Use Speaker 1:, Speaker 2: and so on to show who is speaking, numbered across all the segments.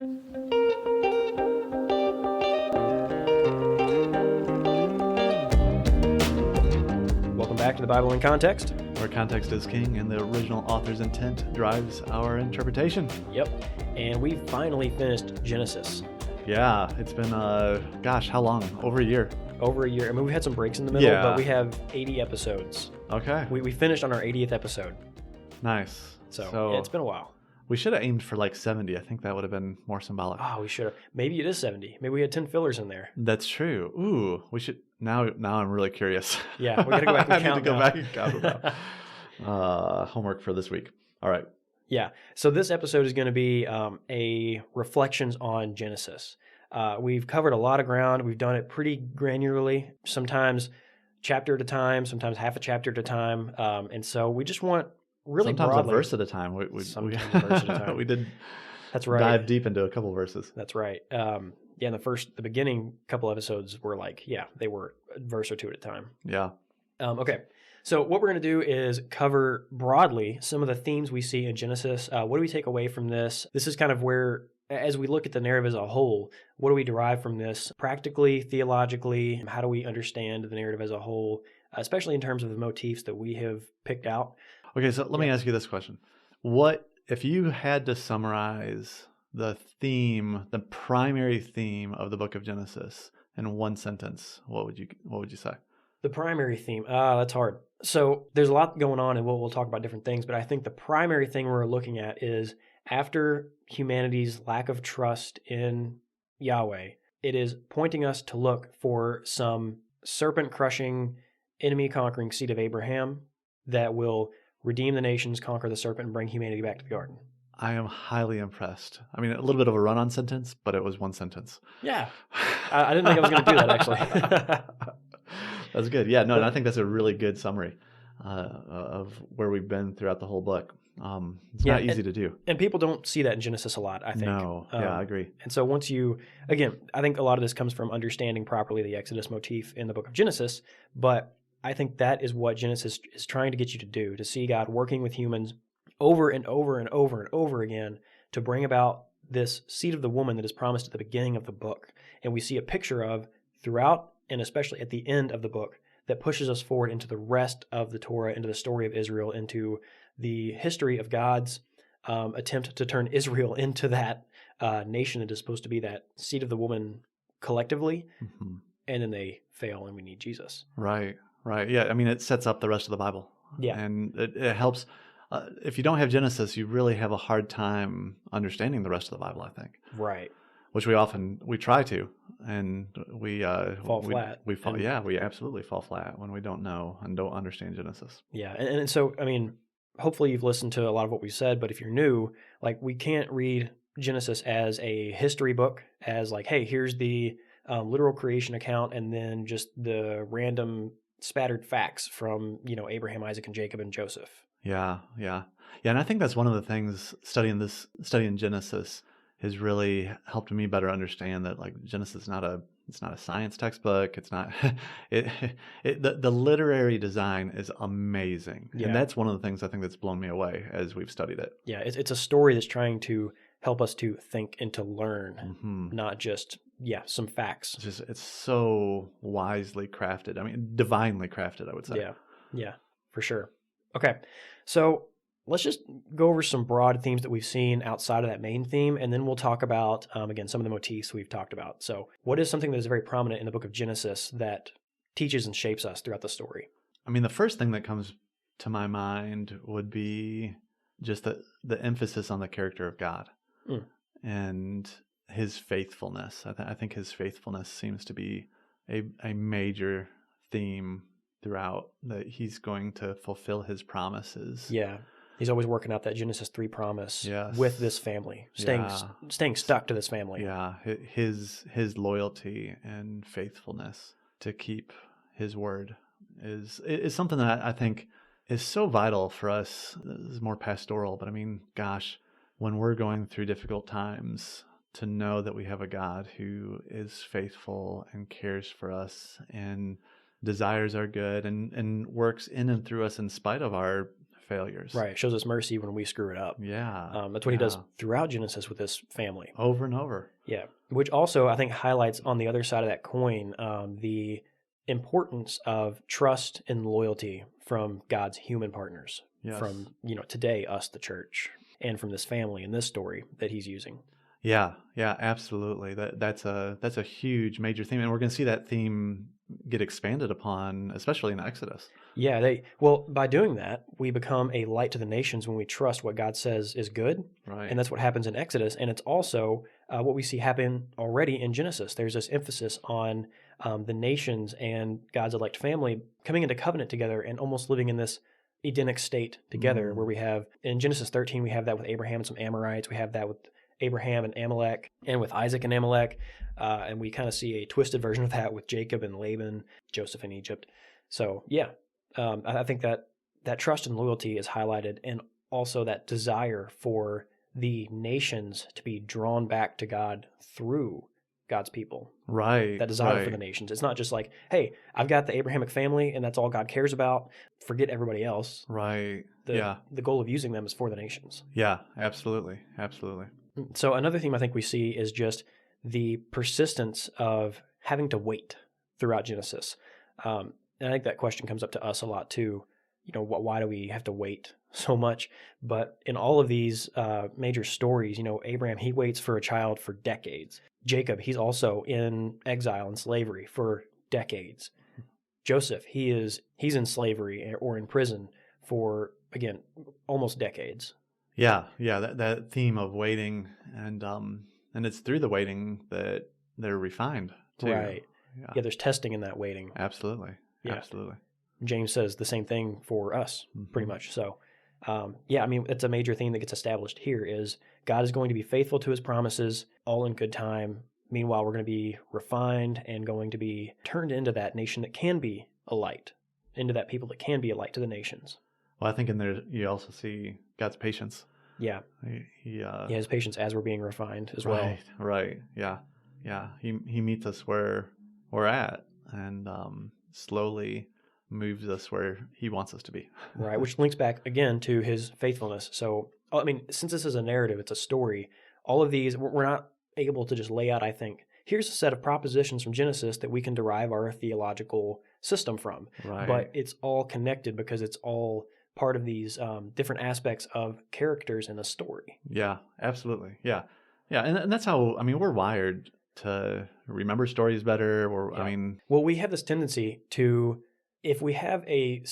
Speaker 1: Welcome back to the Bible in Context.
Speaker 2: Where context is king and the original author's intent drives our interpretation.
Speaker 1: Yep. And we finally finished Genesis.
Speaker 2: Yeah, it's been, how long? Over a year.
Speaker 1: Over a year. I mean, we had some breaks in the middle, but we have 80 episodes.
Speaker 2: Okay.
Speaker 1: We finished on our 80th episode.
Speaker 2: Nice.
Speaker 1: So yeah, it's been a while.
Speaker 2: We should have aimed for like 70. I think that would have been more symbolic.
Speaker 1: Oh, we should have. Maybe it is 70. Maybe we had 10 fillers in there.
Speaker 2: That's true. Ooh, we should. Now I'm really curious.
Speaker 1: Yeah, we got to go back and count.
Speaker 2: I need to go back and count it out. Homework for this week. All right.
Speaker 1: Yeah. So this episode is going to be a reflections on Genesis. We've covered a lot of ground. We've done it pretty granularly, sometimes chapter at a time, sometimes half a chapter at a time. And so we just want really
Speaker 2: sometimes
Speaker 1: broadly,
Speaker 2: a verse at a time.
Speaker 1: Sometimes a verse at a time.
Speaker 2: We did
Speaker 1: That's right.
Speaker 2: dive deep into a couple verses.
Speaker 1: That's right. In the beginning couple episodes were they were a verse or two at a time.
Speaker 2: Yeah.
Speaker 1: Okay. So what we're going to do is cover broadly some of the themes we see in Genesis. What do we take away from this? This is kind of where, as we look at the narrative as a whole, what do we derive from this practically, theologically? How do we understand the narrative as a whole, especially in terms of the motifs that we have picked out?
Speaker 2: Okay, so let me ask you this question. What, if you had to summarize the primary theme of the book of Genesis in one sentence, what would you say?
Speaker 1: The primary theme, that's hard. So there's a lot going on, and we'll talk about different things, but I think the primary thing we're looking at is after humanity's lack of trust in Yahweh, it is pointing us to look for some serpent-crushing, enemy-conquering seed of Abraham that will redeem the nations, conquer the serpent, and bring humanity back to the garden.
Speaker 2: I am highly impressed. I mean, a little bit of a run-on sentence, but it was one sentence.
Speaker 1: Yeah. I didn't think I was going to do that, actually.
Speaker 2: That's good. Yeah, no, and I think that's a really good summary of where we've been throughout the whole book. It's not easy to do.
Speaker 1: And people don't see that in Genesis a lot, I think.
Speaker 2: No, I agree.
Speaker 1: And so I think a lot of this comes from understanding properly the Exodus motif in the book of Genesis, but I think that is what Genesis is trying to get you to do, to see God working with humans over and over and over and over again to bring about this seed of the woman that is promised at the beginning of the book. And we see a picture of throughout, and especially at the end of the book, that pushes us forward into the rest of the Torah, into the story of Israel, into the history of God's attempt to turn Israel into that nation that is supposed to be that seed of the woman collectively, and then they fail and we need Jesus.
Speaker 2: Right. Yeah, I mean, it sets up the rest of the Bible.
Speaker 1: Yeah.
Speaker 2: And it helps. If you don't have Genesis, you really have a hard time understanding the rest of the Bible, I think.
Speaker 1: Right.
Speaker 2: Which we try to, and we
Speaker 1: fall flat.
Speaker 2: We absolutely fall flat when we don't know and don't understand Genesis.
Speaker 1: Yeah, and so, I mean, hopefully you've listened to a lot of what we said, but if you're new, we can't read Genesis as a history book, as hey, here's the literal creation account, and then just the random spattered facts from, Abraham, Isaac, and Jacob, and Joseph.
Speaker 2: Yeah, and I think that's one of the things studying Genesis has really helped me better understand that Genesis is not a science textbook. It's not the literary design is amazing.
Speaker 1: Yeah.
Speaker 2: And that's one of the things I think that's blown me away as we've studied it.
Speaker 1: Yeah, it's a story that's trying to help us to think and to learn, not just some facts.
Speaker 2: It's so wisely crafted. I mean, divinely crafted, I would say.
Speaker 1: Yeah, for sure. Okay, so let's just go over some broad themes that we've seen outside of that main theme, and then we'll talk about, again, some of the motifs we've talked about. So what is something that is very prominent in the book of Genesis that teaches and shapes us throughout the story?
Speaker 2: I mean, the first thing that comes to my mind would be just the emphasis on the character of God and his faithfulness. I think his faithfulness seems to be a major theme throughout, that he's going to fulfill his promises.
Speaker 1: Yeah. He's always working out that Genesis 3 promise with this family, staying stuck to this family.
Speaker 2: Yeah, his loyalty and faithfulness to keep his word is something that I think is so vital for us. This is more pastoral, but I mean, gosh, when we're going through difficult times, to know that we have a God who is faithful and cares for us and desires our good and works in and through us in spite of our failures.
Speaker 1: Right. It shows us mercy when we screw it up.
Speaker 2: Yeah.
Speaker 1: That's what he does throughout Genesis with this family.
Speaker 2: Over and over.
Speaker 1: Yeah. Which also, I think, highlights on the other side of that coin the importance of trust and loyalty from God's human partners.
Speaker 2: Yes.
Speaker 1: From, today, us, the church, and from this family in this story that he's using.
Speaker 2: Yeah, absolutely. That's a huge major theme, and we're going to see that theme get expanded upon, especially in Exodus.
Speaker 1: Yeah, by doing that, we become a light to the nations when we trust what God says is good,
Speaker 2: Right.
Speaker 1: And that's what happens in Exodus, and it's also what we see happen already in Genesis. There's this emphasis on the nations and God's elect family coming into covenant together and almost living in this Edenic state together, where we have in Genesis 13 we have that with Abraham and some Amorites, we have that with Abraham and Amalek, and with Isaac and Amalek, and we kind of see a twisted version of that with Jacob and Laban, Joseph in Egypt. So yeah, I think that trust and loyalty is highlighted, and also that desire for the nations to be drawn back to God through God's people.
Speaker 2: Right.
Speaker 1: That desire for the nations. It's not just like, hey, I've got the Abrahamic family and that's all God cares about. Forget everybody else.
Speaker 2: Right.
Speaker 1: The goal of using them is for the nations.
Speaker 2: Yeah, absolutely. Absolutely.
Speaker 1: So another theme I think we see is just the persistence of having to wait throughout Genesis. And I think that question comes up to us a lot too. Why do we have to wait so much? But in all of these major stories, Abraham, he waits for a child for decades. Jacob, he's also in exile and slavery for decades. Joseph, he's in slavery or in prison for, again, almost decades.
Speaker 2: Yeah, that theme of waiting, and it's through the waiting that they're refined too.
Speaker 1: Right. Yeah, there's testing in that waiting.
Speaker 2: Absolutely.
Speaker 1: Yeah.
Speaker 2: Absolutely.
Speaker 1: James says the same thing for us, pretty much. So, it's a major theme that gets established here is God is going to be faithful to his promises, all in good time. Meanwhile, we're going to be refined and going to be turned into that nation that can be a light, into that people that can be a light to the nations.
Speaker 2: Well, I think in there you also see God's patience.
Speaker 1: Yeah.
Speaker 2: He
Speaker 1: has patience as we're being refined as well.
Speaker 2: Right. Yeah. He meets us where we're at and slowly moves us where he wants us to be.
Speaker 1: Right, which links back again to his faithfulness. So, since this is a narrative, it's a story, all of these, we're not able to just lay out, I think, here's a set of propositions from Genesis that we can derive our theological system from.
Speaker 2: Right.
Speaker 1: But it's all connected because it's all part of these different aspects of characters in a story.
Speaker 2: Yeah, absolutely. Yeah. And that's how, we're wired to remember stories better.
Speaker 1: Well, we have this tendency to, if we have a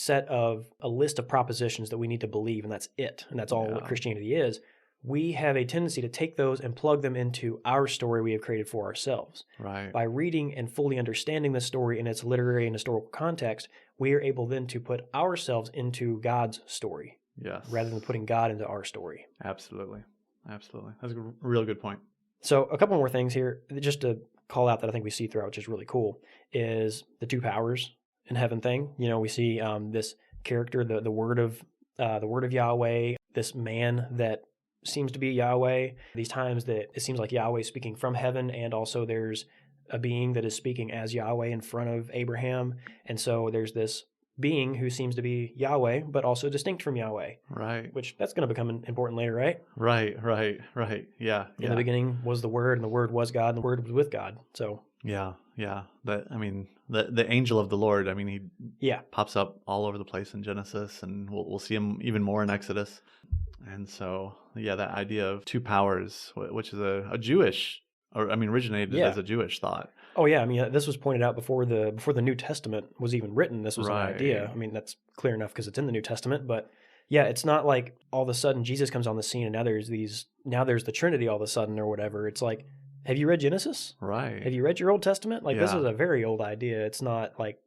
Speaker 1: list of propositions that we need to believe, and that's it, and that's all what Christianity is, we have a tendency to take those and plug them into our story we have created for ourselves.
Speaker 2: Right.
Speaker 1: By reading and fully understanding the story in its literary and historical context, we are able then to put ourselves into God's story.
Speaker 2: Yes.
Speaker 1: Rather than putting God into our story.
Speaker 2: Absolutely. That's a real good point.
Speaker 1: So a couple more things here, just to call out that I think we see throughout, which is really cool, is the two powers in heaven thing. We see this character, the word of Yahweh, this man that seems to be Yahweh. These times that it seems like Yahweh is speaking from heaven, and also there's a being that is speaking as Yahweh in front of Abraham. And so there's this being who seems to be Yahweh, but also distinct from Yahweh.
Speaker 2: Right.
Speaker 1: Which that's going to become important later, right?
Speaker 2: Right. Yeah.
Speaker 1: In the beginning was the Word, and the Word was God, and the Word was with God. So
Speaker 2: yeah. The angel of the Lord. He pops up all over the place in Genesis, and we'll see him even more in Exodus. And so that idea of two powers, which is a Jewish, originated as a Jewish thought.
Speaker 1: Oh yeah, this was pointed out before the New Testament was even written. This was an idea. That's clear enough because it's in the New Testament. But yeah, it's not like all of a sudden Jesus comes on the scene and now there's the Trinity all of a sudden or whatever. It's like, have you read Genesis?
Speaker 2: Right.
Speaker 1: Have you read your Old Testament? This is a very old idea. It's not like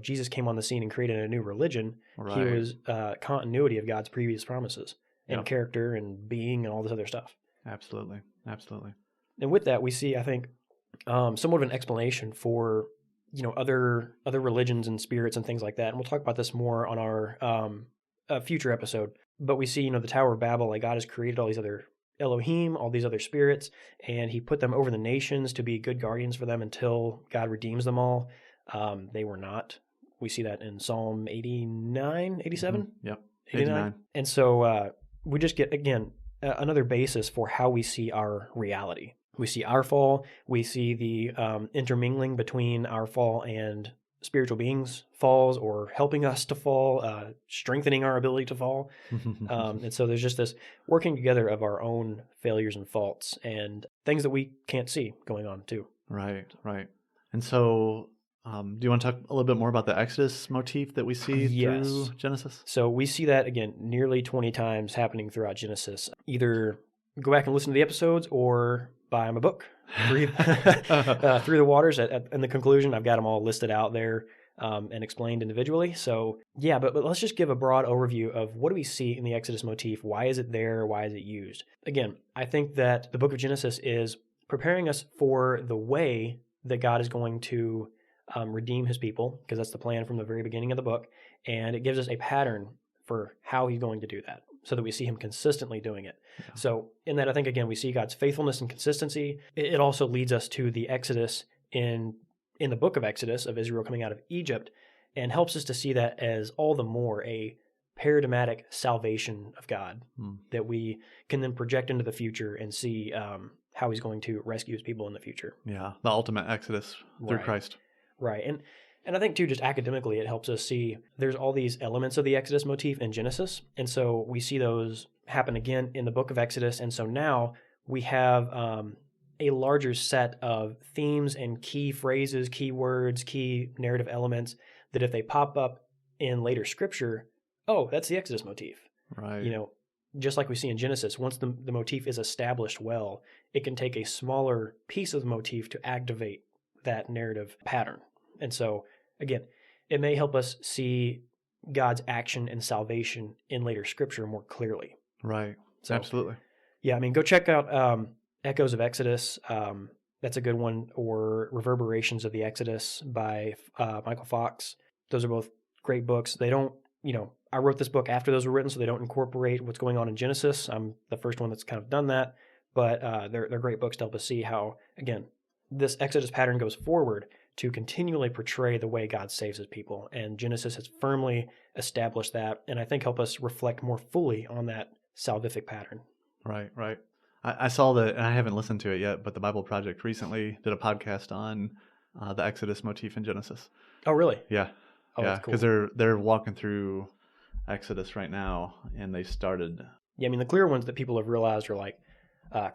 Speaker 1: Jesus came on the scene and created a new religion. Right. He was continuity of God's previous promises and character and being and all this other stuff.
Speaker 2: Absolutely.
Speaker 1: And with that, we see, I think, somewhat of an explanation for other religions and spirits and things like that. And we'll talk about this more on our future episode. But we see, the Tower of Babel, like God has created all these other Elohim, all these other spirits, and he put them over the nations to be good guardians for them until God redeems them all. They were not. We see that in Psalm 89, 87.
Speaker 2: Mm-hmm. Yep. 89.
Speaker 1: And so we just get, again, another basis for how we see our reality. We see our fall. We see the intermingling between our fall and spiritual beings' falls, or helping us to fall, strengthening our ability to fall. And so there's just this working together of our own failures and faults and things that we can't see going on too.
Speaker 2: Right. And so do you want to talk a little bit more about the Exodus motif that we see through Genesis?
Speaker 1: So we see that, again, nearly 20 times happening throughout Genesis. Either go back and listen to the episodes or buy them a book. Through the Waters. In the conclusion, I've got them all listed out there and explained individually. So yeah, but let's just give a broad overview of what do we see in the Exodus motif? Why is it there? Why is it used? Again, I think that the book of Genesis is preparing us for the way that God is going to redeem his people, because that's the plan from the very beginning of the book. And it gives us a pattern for how he's going to do that, so that we see him consistently doing it. Yeah. So in that, I think, again, we see God's faithfulness and consistency. It also leads us to the Exodus in the book of Exodus, of Israel coming out of Egypt, and helps us to see that as all the more a paradigmatic salvation of God that we can then project into the future and see how he's going to rescue his people in the future.
Speaker 2: Yeah, the ultimate Exodus through Christ.
Speaker 1: Right. And I think, too, just academically, it helps us see there's all these elements of the Exodus motif in Genesis. And so we see those happen again in the book of Exodus. And so now we have a larger set of themes and key phrases, key words, key narrative elements that if they pop up in later scripture, oh, that's the Exodus motif.
Speaker 2: Right.
Speaker 1: You know, just like we see in Genesis, once the motif is established well, it can take a smaller piece of the motif to activate that narrative pattern. And so, again, it may help us see God's action and salvation in later scripture more clearly.
Speaker 2: Right. So, absolutely.
Speaker 1: Yeah, I mean, go check out Echoes of Exodus. That's a good one. Or Reverberations of the Exodus by Michael Fox. Those are both great books. They don't, I wrote this book after those were written, so they don't incorporate what's going on in Genesis. I'm the first one that's kind of done that. But they're great books to help us see how, again, this Exodus pattern goes forward to continually portray the way God saves his people. And Genesis has firmly established that, and I think help us reflect more fully on that salvific pattern.
Speaker 2: Right. I saw that, and I haven't listened to it yet, but the Bible Project recently did a podcast on the Exodus motif in Genesis.
Speaker 1: Oh, really?
Speaker 2: Yeah.
Speaker 1: Oh,
Speaker 2: yeah,
Speaker 1: that's cool.
Speaker 2: because they're walking through Exodus right now, and they started.
Speaker 1: Yeah, I mean, the clear ones that people have realized are like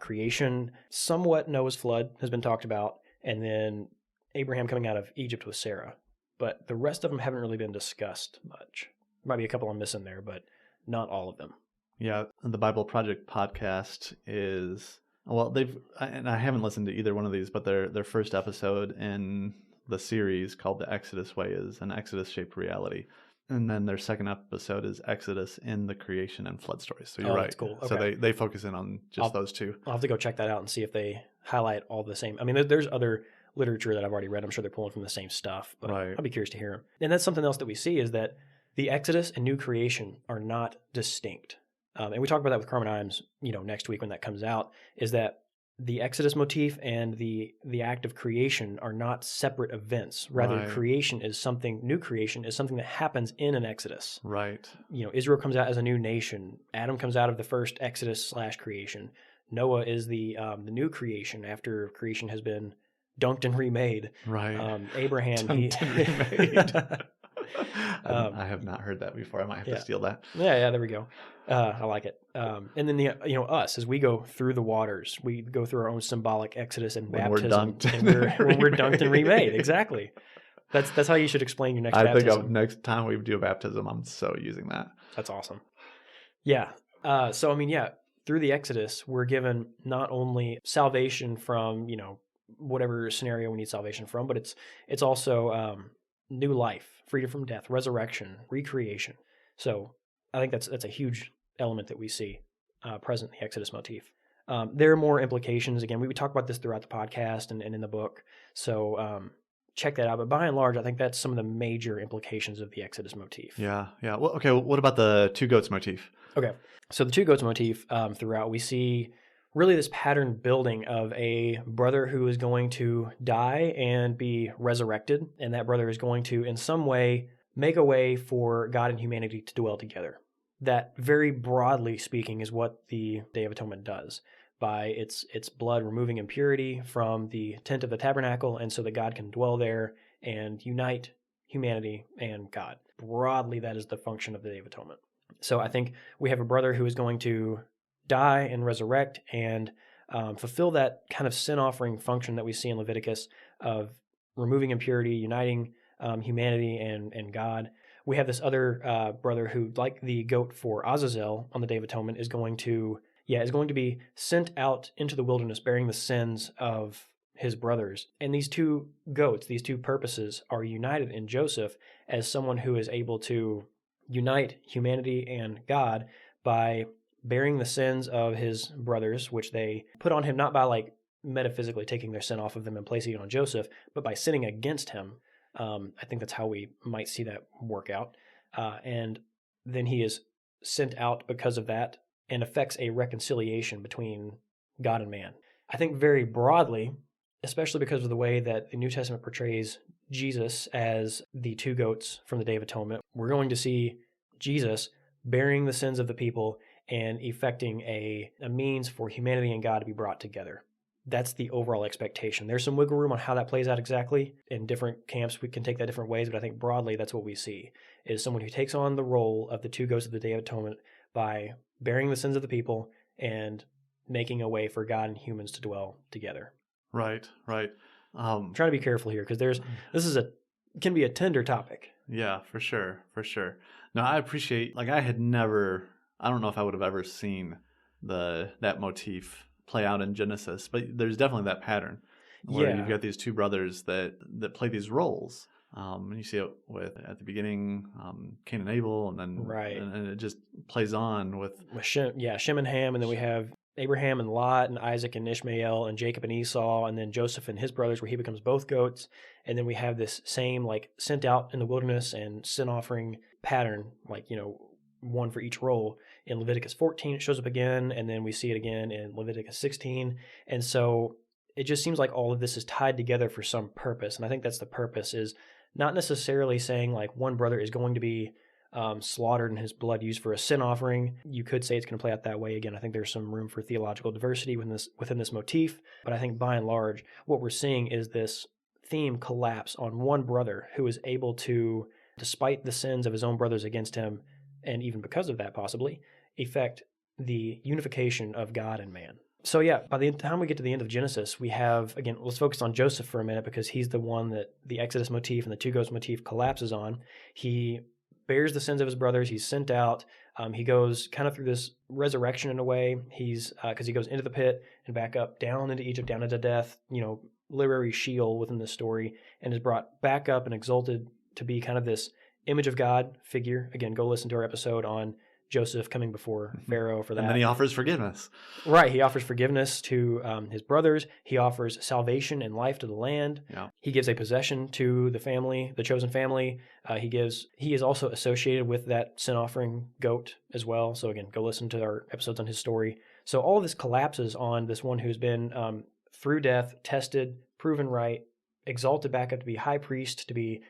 Speaker 1: creation, somewhat Noah's flood has been talked about, and then Abraham coming out of Egypt with Sarah. But the rest of them haven't really been discussed much. Might be a couple I'm missing there, but not all of them.
Speaker 2: Yeah, the Bible Project podcast is, well, and I haven't listened to either one of these, but their first episode in the series called The Exodus Way is an Exodus-shaped reality. And then their second episode is Exodus in the creation and flood stories. So you're right. That's
Speaker 1: cool. Okay.
Speaker 2: So they focus in on those two.
Speaker 1: I'll have to go check that out and see if they highlight all the same. I mean, there's other literature that I've already read. I'm sure they're pulling from the same stuff, but right. I'll be curious to hear them. And that's something else that we see is that the Exodus and new creation are not distinct. And we talk about that with Carmen Imes, next week when that comes out, is that the Exodus motif and the act of creation are not separate events. Rather, right. New creation is something that happens in an Exodus.
Speaker 2: Right.
Speaker 1: Israel comes out as a new nation. Adam comes out of the first Exodus/creation. Noah is the new creation after creation has been dunked and remade.
Speaker 2: Right.
Speaker 1: Abraham.
Speaker 2: Dunked and remade. I have not heard that before. I might have to steal that.
Speaker 1: Yeah, there we go. I like it. And then us, as we go through the waters, we go through our own symbolic exodus and baptism. When we're dunked and remade. Exactly. That's how you should explain your next baptism.
Speaker 2: I think next time we do a baptism, I'm so using that.
Speaker 1: That's awesome. Yeah. Through the Exodus, we're given not only salvation from, whatever scenario we need salvation from, but it's also new life, freedom from death, resurrection, recreation. So I think that's a huge element that we see present in the Exodus motif. There are more implications. Again, we talk about this throughout the podcast and in the book. So check that out. But by and large, I think that's some of the major implications of the Exodus motif.
Speaker 2: Yeah. Well, okay. What about the two goats motif?
Speaker 1: Okay. So the two goats motif throughout, we see really this pattern building of a brother who is going to die and be resurrected. And that brother is going to, in some way, make a way for God and humanity to dwell together. that very broadly speaking is what the Day of Atonement does by its blood removing impurity from the tent of the tabernacle, and so that God can dwell there and unite humanity and God. Broadly, that is the function of the Day of Atonement. So I think we have a brother who is going to die and resurrect and fulfill that kind of sin offering function that we see in Leviticus of removing impurity, uniting humanity and God. We have this other brother who, like the goat for Azazel on the Day of Atonement, is going to be sent out into the wilderness bearing the sins of his brothers. And these two goats, these two purposes, are united in Joseph as someone who is able to unite humanity and God by bearing the sins of his brothers, which they put on him not by like metaphysically taking their sin off of them and placing it on Joseph, but by sinning against him. I think that's how we might see that work out. And then he is sent out because of that and affects a reconciliation between God and man. I think very broadly, especially because of the way that the New Testament portrays Jesus as the two goats from the Day of Atonement, we're going to see Jesus bearing the sins of the people and effecting a means for humanity and God to be brought together. That's the overall expectation. There's some wiggle room on how that plays out exactly. In different camps, we can take that different ways, but I think broadly that's what we see, is someone who takes on the role of the two goats of the Day of Atonement by bearing the sins of the people and making a way for God and humans to dwell together.
Speaker 2: Right.
Speaker 1: I'm trying to be careful here because this can be a tender topic.
Speaker 2: Yeah, for sure. No, I appreciate, like, I don't know if I would have ever seen that motif play out in Genesis, but there's definitely that pattern where you've got these two brothers that play these roles. And you see it at the beginning, Cain and Abel, and then and it just plays on with
Speaker 1: Shem and Ham, and then we have Abraham and Lot, and Isaac and Ishmael, and Jacob and Esau, and then Joseph and his brothers, where he becomes both goats. And then we have this same like sent out in the wilderness and sin offering pattern, like, one for each role. In Leviticus 14, it shows up again, and then we see it again in Leviticus 16. And so it just seems like all of this is tied together for some purpose. And I think that's the purpose, is not necessarily saying like one brother is going to be slaughtered and his blood used for a sin offering. You could say it's going to play out that way. Again, I think there's some room for theological diversity within this motif. But I think by and large, what we're seeing is this theme collapse on one brother who is able to, despite the sins of his own brothers against him, and even because of that possibly, effect the unification of God and man. So by the time we get to the end of Genesis, we have, again, let's focus on Joseph for a minute because he's the one that the Exodus motif and the two goats motif collapses on. He bears the sins of his brothers. He's sent out. He goes kind of through this resurrection in a way. Because he goes into the pit and back up, down into Egypt, down into death, literary Sheol within the story, and is brought back up and exalted to be kind of this image of God figure. Again, go listen to our episode on Joseph coming before Pharaoh for that.
Speaker 2: And then he offers forgiveness.
Speaker 1: Right. He offers forgiveness to his brothers. He offers salvation and life to the land.
Speaker 2: Yeah.
Speaker 1: He gives a possession to the family, the chosen family. He is also associated with that sin offering goat as well. So again, go listen to our episodes on his story. So all of this collapses on this one who's been through death, tested, proven right, exalted back up to be high priest, to be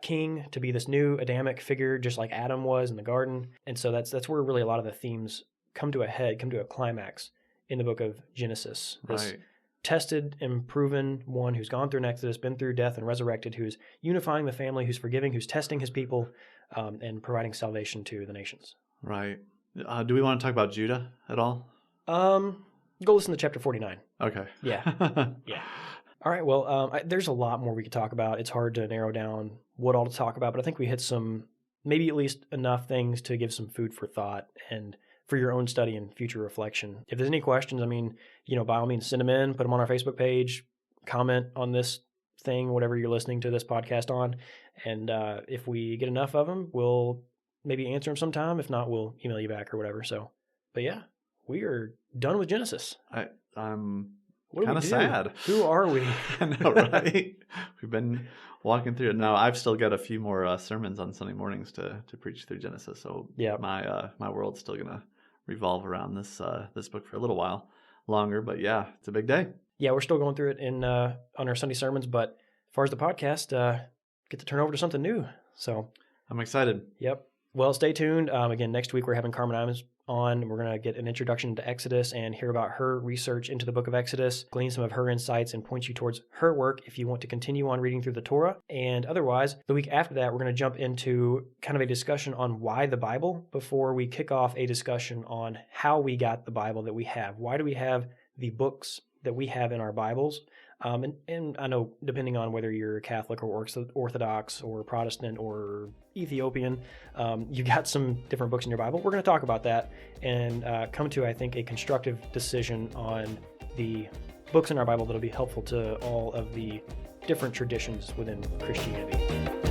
Speaker 1: king, to be this new Adamic figure, just like Adam was in the garden. And so that's where really a lot of the themes come to a climax in the book of Genesis. This tested and proven one who's gone through an Exodus, been through death and resurrected, who's unifying the family, who's forgiving, who's testing his people, and providing salvation to the nations.
Speaker 2: Right. Do we want to talk about Judah at all?
Speaker 1: Go listen to chapter 49.
Speaker 2: Okay.
Speaker 1: Yeah. Yeah. All right, well, there's a lot more we could talk about. It's hard to narrow down what all to talk about, but I think we hit some, maybe at least enough things to give some food for thought and for your own study and future reflection. If there's any questions, by all means, send them in, put them on our Facebook page, comment on this thing, whatever you're listening to this podcast on, and if we get enough of them, we'll maybe answer them sometime. If not, we'll email you back or whatever. So, but yeah, we are done with Genesis.
Speaker 2: I'm
Speaker 1: What
Speaker 2: kind of sad.
Speaker 1: Who are we?
Speaker 2: I know, right? We've been walking through it. Now, I've still got a few more sermons on Sunday mornings to preach through Genesis. So my world's still going to revolve around this book for a little while longer. But yeah, it's a big day.
Speaker 1: Yeah, we're still going through it on our Sunday sermons. But as far as the podcast, get to turn over to something new. So
Speaker 2: I'm excited.
Speaker 1: Yep. Well, stay tuned. Again, next week we're having Carmen Imes on. We're going to get an introduction to Exodus and hear about her research into the book of Exodus, glean some of her insights, and point you towards her work if you want to continue on reading through the Torah. And otherwise, the week after that, we're going to jump into kind of a discussion on why the Bible before we kick off a discussion on how we got the Bible that we have. Why do we have the books that we have in our Bibles? And I know, depending on whether you're Catholic or Orthodox or Protestant or Ethiopian, you got some different books in your Bible. We're going to talk about that and come to, I think, a constructive decision on the books in our Bible that'll be helpful to all of the different traditions within Christianity.